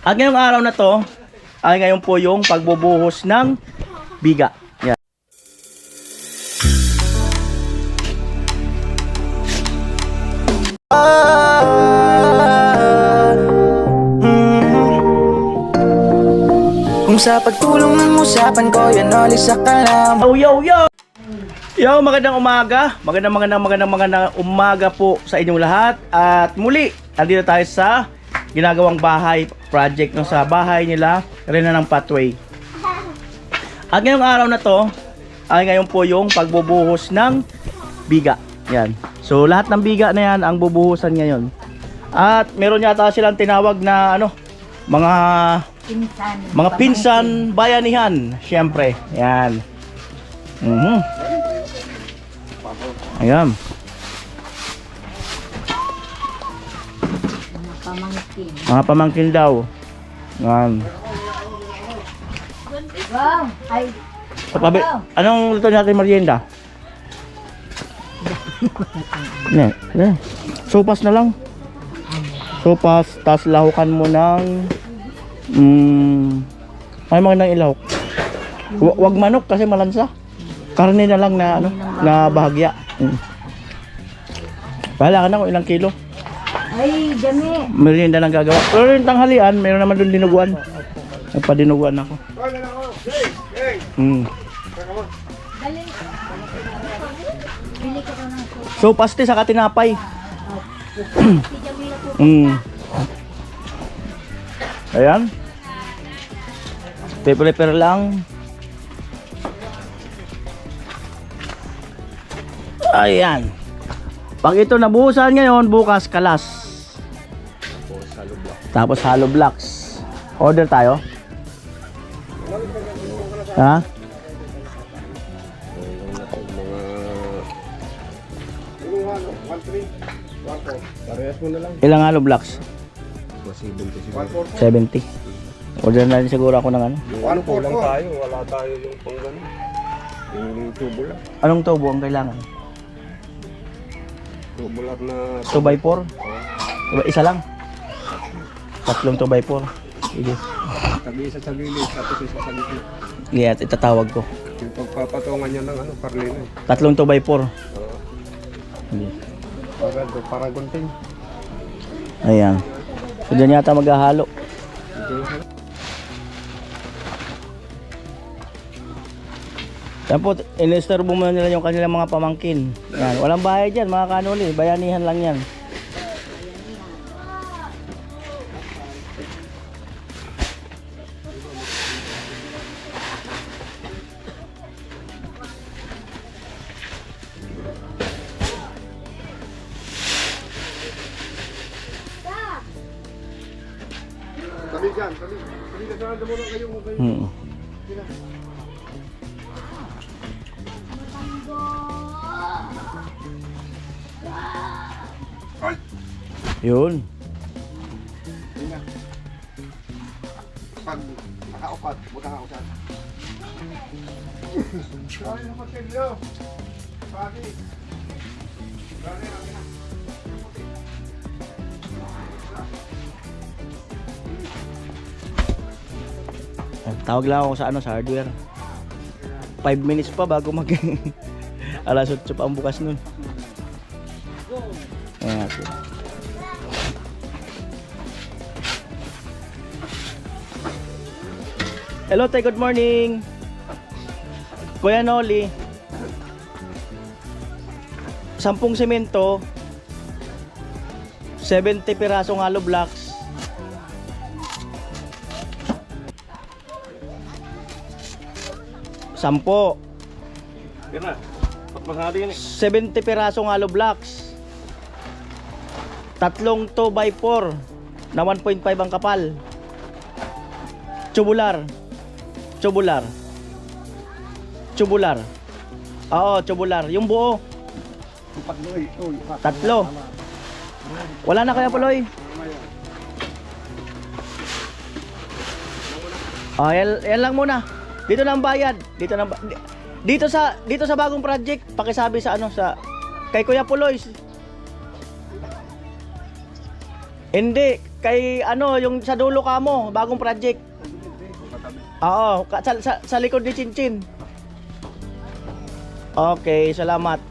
At ngayong araw na to, ay ngayon po yung pagbubuhos ng biga. Yan. Kung sa pagtulong ng usapan ko, yan alis sa kalam. Yo! Yo, magandang umaga. Magandang umaga po sa inyong lahat. At muli, andito tayo sa ginagawang bahay project no, sa bahay nila Rena ng Pathway. At ngayong araw na to, ay ngayon po yung pagbubuhos ng biga. Yan. So lahat ng biga na yan ang bubuhusan ngayon. At meron yata silang tinawag na ano, mga pinsan bayanihan, syempre. Yan. Ayan. Mga pamangkin daw. Yan. Wow! Ay! Anong luto natin merienda? Ne. Sopas na lang. Sopas, tas lahukan mo ng ay magandang ilahok. Wag manok kasi malansa. Karne na lang na ano, na bahagya. Bahala ka na kung ilang kilo. Ay, dami! Merienda lang gagawa. Pero yung tanghalian, meron naman doon dinuguan. Nagpadinuguan ako. Bili ka daw ng sopa. So, paste sa katinapay. Ayan. Prepare lang. Ayan. Pag ito nabuhusan ngayon, bukas kalas. Tapos hollow blocks. Order tayo. Ha? Ilang hollow blocks? 70. Order na rin siguro ako ng ano. Ano po lang tayo, wala tayo yung pang gano'n. Yung tubo lang. Anong tubo ang kailangan? Tubo lang na... 2x4? Isa lang? Tatlong 2x4. Sige. Isa sa gilid, tapos isa sa gilid. Sige, at itatawag ko. Yung pagpapatungan niya ng ano, parlina. Tatlong 2x4. Sige. Para gunting. Ayan. So dyan yata maghahalo. Yan po, inistorbo muna nila yung kanilang mga pamangkin. Yan. Walang bahay dyan mga kanuli. Bayanihan lang yan. Kami dyan, kami kasalanan mo lang kayo. Yun. Pag nakaupat, huwag kang kausan. Kaya ng patilyo. Pagi. Tawag lang ako sa ano, sa hardware. 5 minutes pa bago mag alas 8 pa ang bukas nun. Ayan. Hello, tay, good morning. Kuya Noli. 10 semento, 70 pirasong hollow blocks. Sampo. 70 pirasong hollow blocks. Tatlong 2x4 na 1.5 ang kapal. Tubular. Oo, tubular. Yung buo. Tatlo. Wala na kaya Puloy? Yan lang muna. Dito na ang bayad. Dito sa bagong project, pakisabi sa ano sa kay Kuya Puloy. Hindi, kay ano, yung sa dulo ka mo, bagong project. Oo, sa likod ni Chinchin. Okay, salamat.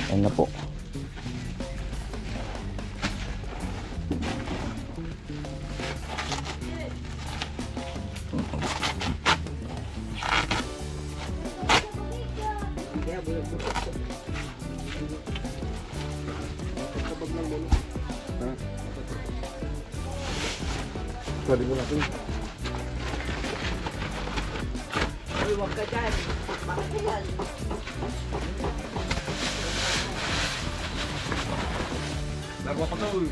Ayan na po. Pwede mo natin. Huwag ka dyan. Bakit Nagawa pa to.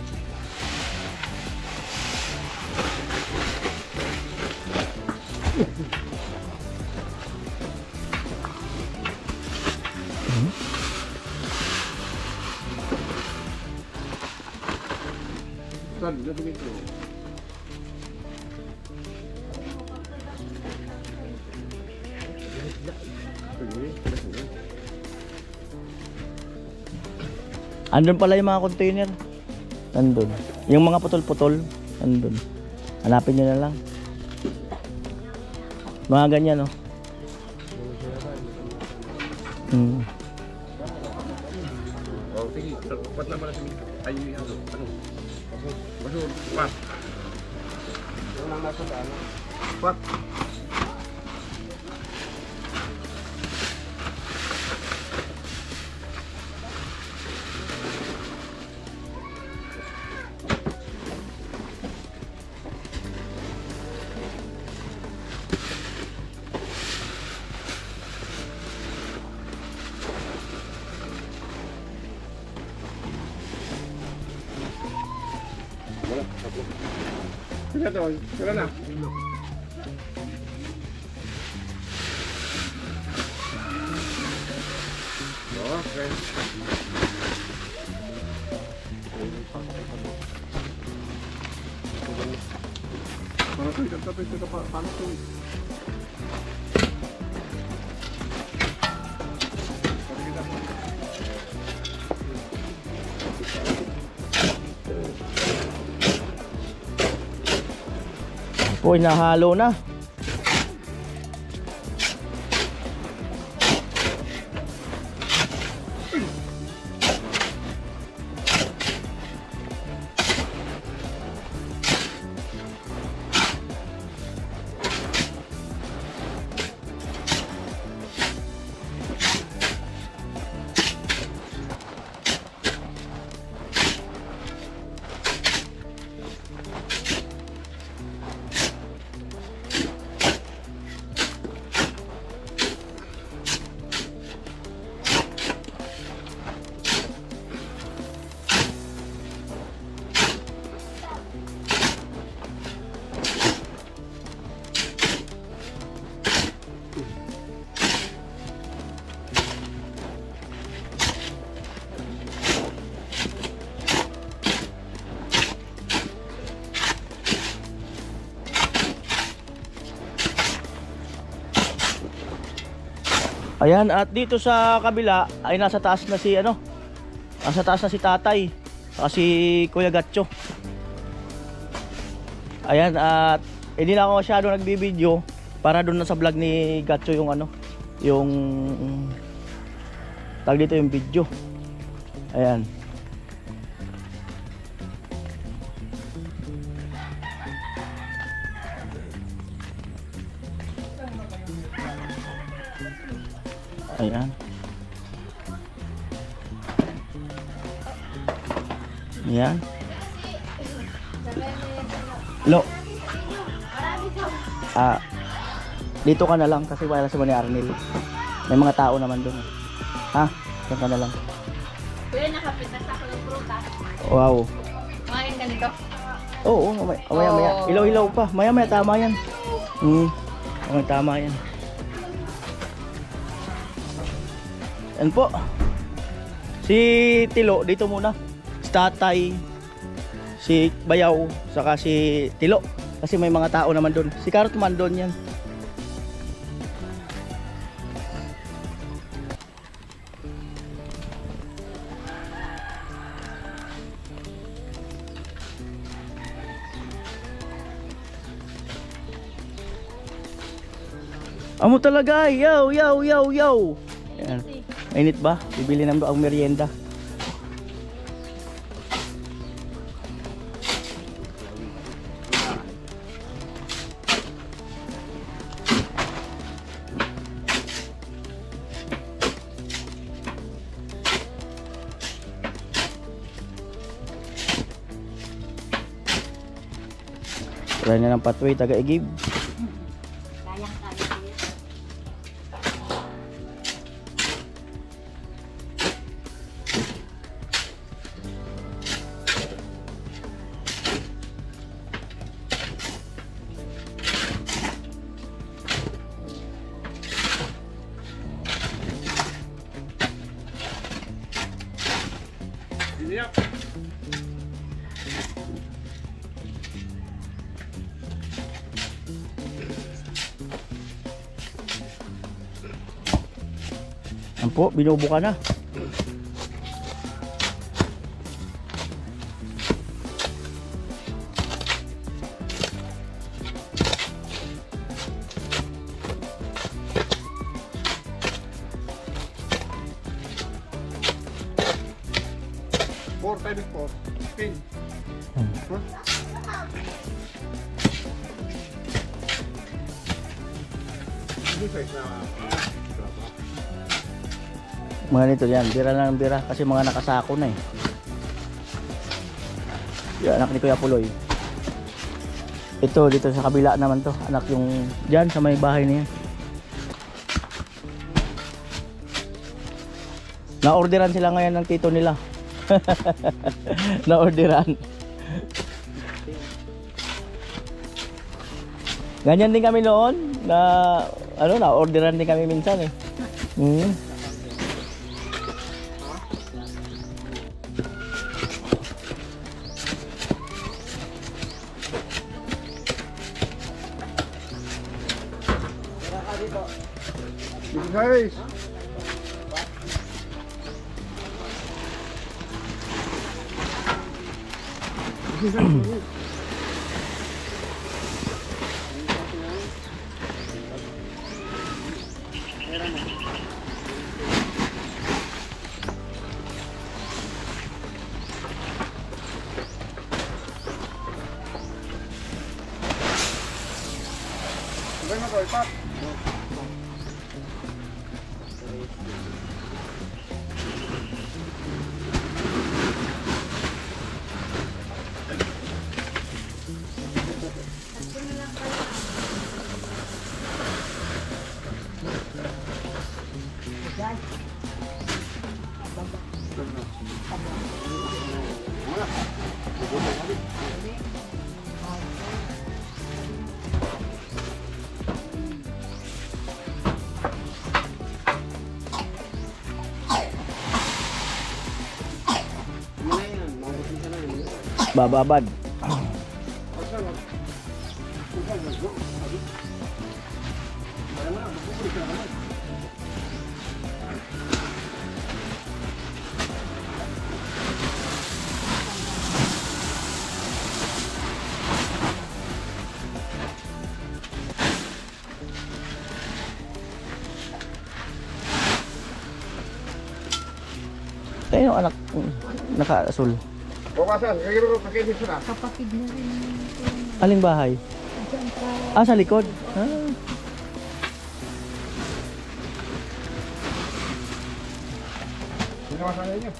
Saan? Gagawin ito. Andun pala yung mga container. Nandun. Yung mga putol-putol. Nandun. Hanapin nyo na lang. Mga ganyan, no? Oh, sige. Ba't naman natin? Ay, ano? Baso, pat. Yung lang nasa daan. Pat. Wala, tatlo. Sige to, sila na. Okay. Para to, ikatapos ito pa, paano to? Uy, nahalo na. Ayan, at dito sa kabila ay nasa taas na si ano. Nasa taas na si Tatay, saka si Kuya Gatcho. Ayan, at hindi na ako masyado nagbibideo para doon na sa vlog ni Gatcho yung ano, yung tag dito yung video. Ayan. Ayan. Ayan. Lo. Dito ka na lang kasi wala si Manny Arnel. May mga tao naman doon. Ha? Diyan ka na lang. Kuya, nakapitas ako ng prutas. Wow. Kumain ka nito? Oo, maya. Ilaw-ilaw pa. Maya tama yan. Tama yan. Yan po. Si Tilo, dito muna. Tatay, si Bayaw, saka si Tilo. Kasi may mga tao naman doon. Si Karot man doon yan. Amo talaga, yaw, yaw, yaw, yaw. Yan. Mainit ba? Bibili naman ang merienda. Try na ng patway, taga-igib. Kayang-kaya ko yun. Iniyak. Yan po, binubuka na. Four times four. Spin. Huh? Hindi size na Mga nito yan, bira lang ng bira kasi mga nakasako na eh. Yan, anak ni Kuya Puloy. Ito, dito sa kabila naman to. Anak yung dyan sa may bahay niya. Na-orderan sila ngayon ng tito nila. Na-orderan. Ganyan din kami noon na ano, na-orderan din kami minsan eh. big size. Sabay mo ko, ipat. Bababad. Ayun yung anak naka-asul. Bukasan, kagiro ko pakinis na. Kapatid na rin. Aling bahay? Diyan pa. Ah, sa likod. Ah. Sinawasan niyo.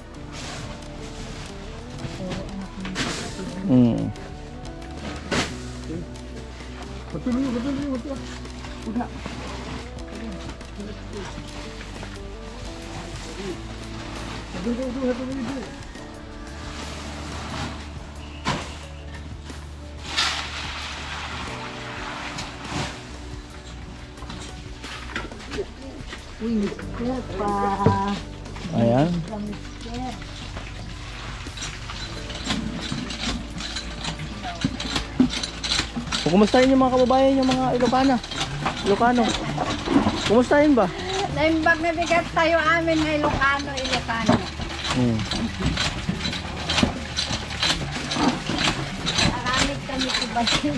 Patuloy, patuloy, patuloy. Udah. Patuloy. Uy, mister pa. Ayan. Mister. Kumustahin yung mga kababayan, yung mga Ilocano. Kumustahin ba? Naimbag na bigat tayo amin na Ilocano. Hmm. Maraming kami kibasin.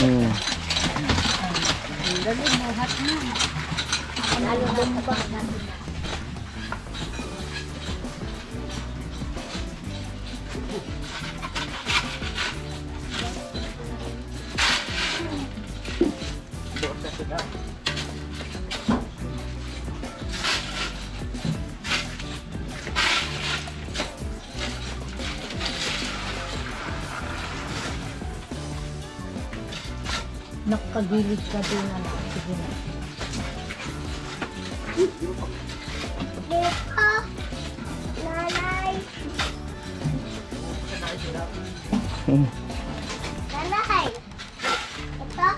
Hmm. Dali, buhat na. Lalo bumba na. Nakagilid ka din na. Sige na. Nanay. Hmm. Nanay. Ito.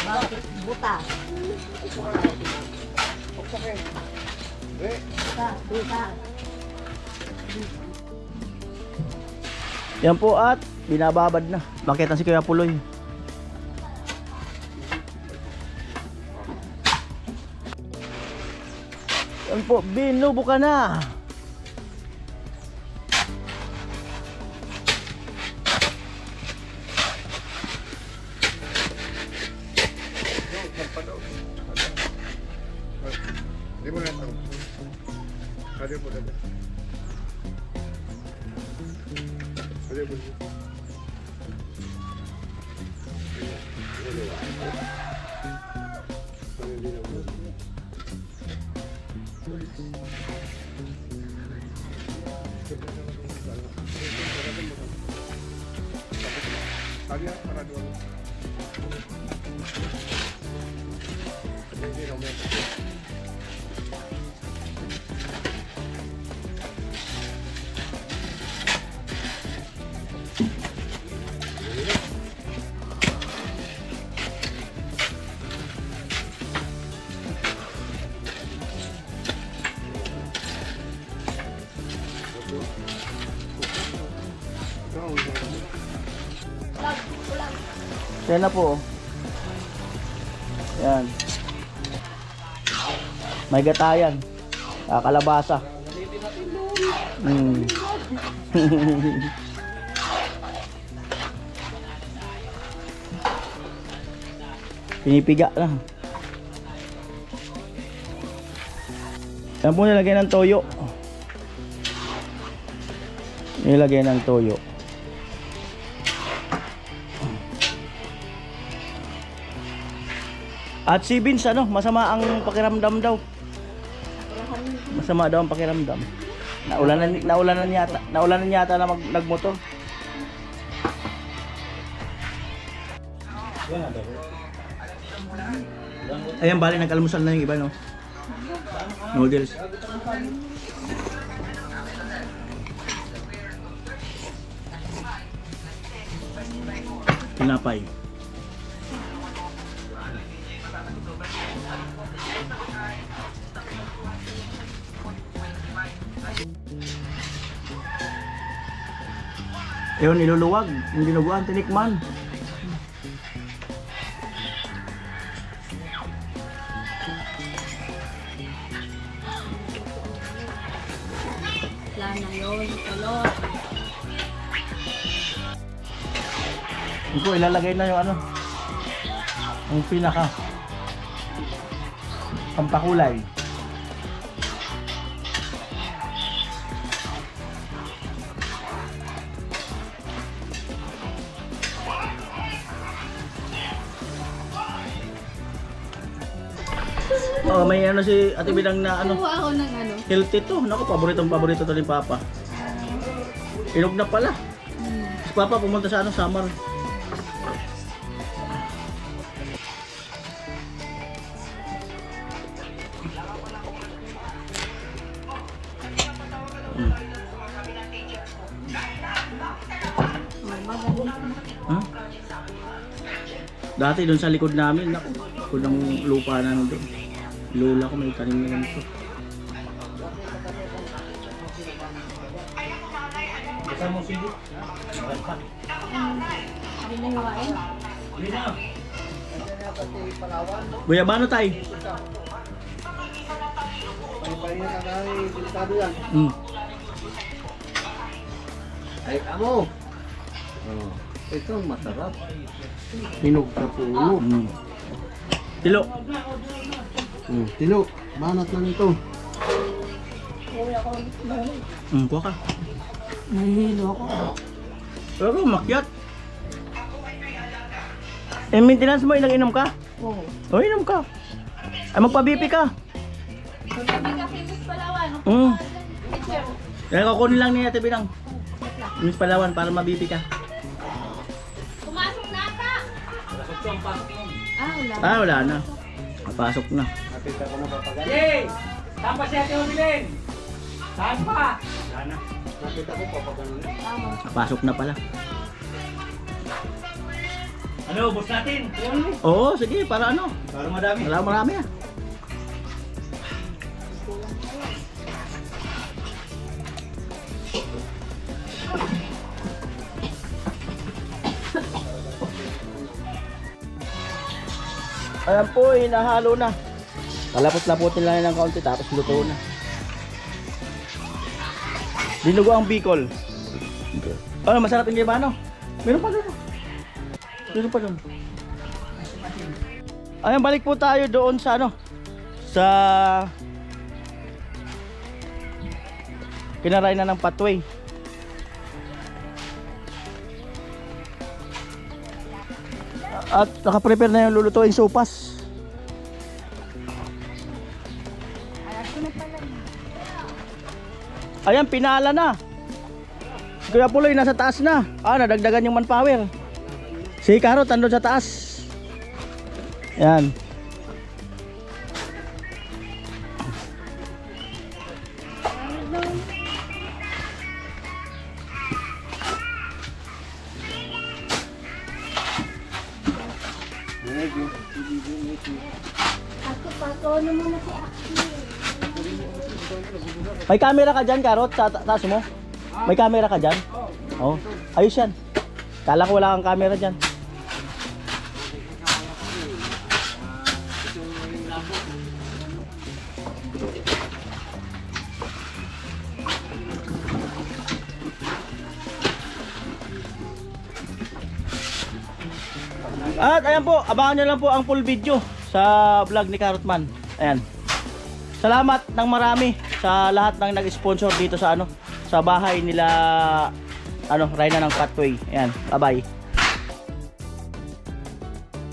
Bakit butas? Butas. Yan po at binababad na. Bakit na si Kuya Puloy? Yan po, binubo ka na. Di mo na ito. Ada mo na. Ada mo na. Kalian para dua. Hindi na mo. Yan na po. Yan. May gatayan. Kalabasa. Hmm. Pinipiga na. Yan po nilagay ng toyo. Nilagay ng toyo. At si Vince, masama ang pakiramdam daw. Masama daw ang pakiramdam. Naulanan yata na nagmotor. Ayan, bali nag-almusal na yung iba, no? Noodles. Tinapay. Ayun, niluluwag. Yung dinuguan, tinikman. Wala na yun. Kulot. Ito, ilalagay na yung ang pinaka pampakulay. Oh, may si Ate Bidang na Kuha ako ng healthy to. Naku, paborito to ni Papa. Inog na pala. Si Papa pumunta sa Samar. Dati doon sa likod namin, likod ng lupa namin doon. Lola ko may tanim na ganito. Basta mo sige. Hindi na hiwain. Guyabano tayo? Pay-payin na tayo, delikado yan. Ay, amo! Oh, ito masarap. Hinog sa puno. Tilo. Tilo, banat lang ito. Kuha ka. Nahihilo ako. Pero makyat. Eh, maintenance mo, ilang inom ka? Oo. O, inom ka. Ay, magpa-BP ka. Kaya kukunin lang niya, Ate Binang. Miss Palawan, para ma-BP ka. Pumasok na ka! Ah, wala. Wala na. Napasok na. Nakita ko na papagal. Saan pa siya, Ate Bilin? Saan pa? Nakita ko papagal. Napasok na pala. Ano, bus natin? Oo, sige, para ano? Para madami. Marami ah. Ayan po, hinahalo na. Kalapot-lapotin lang ng kaunti tapos luto na. Dinugo ang Bicol. Oh, masarap yung gibano. Meron pa doon. Meron pa doon. Ayan, balik po tayo doon sa ano? Sa kinaray na ng pathway. At naka-prepare na yung lulutuin sopas. Ayan, pinala na. Kuya Puloy, nasa taas na. Nadagdagan yung manpower. Si Karot, andun sa taas. Ayan. Ako pa, ano muna si Aki. May camera ka dyan, Karot? Sa taas mo? May camera ka dyan? Oo. Ayos yan. Kala ko wala kang camera dyan. At ayan po, abangan nyo lang po ang full video sa vlog ni Karotman. Ayan. Salamat ng marami sa lahat ng nag-sponsor dito sa ano, sa bahay nila Rayna ng Pathway. Ayan, bye-bye.